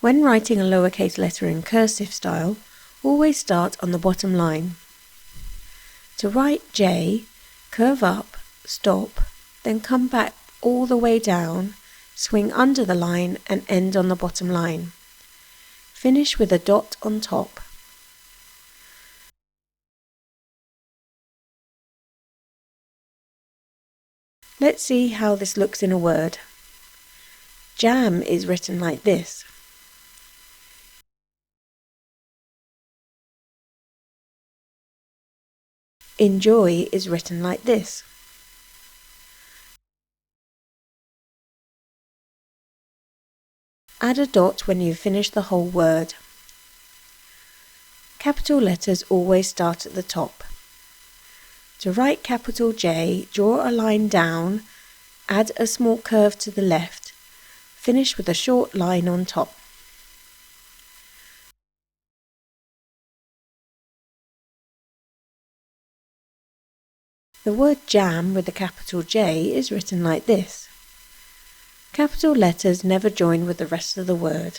When writing a lowercase letter in cursive style, always start on the bottom line. To write J, curve up, stop, then come back all the way down, swing under the line and end on the bottom line. Finish with a dot on top. Let's see how this looks in a word. Jam is written like this. Enjoy is written like this. Add a dot when you finish the whole word. Capital letters always start at the top. To write capital J, draw a line down, add a small curve to the left, finish with a short line on top. The word jam with a capital J is written like this. Capital letters never join with the rest of the word.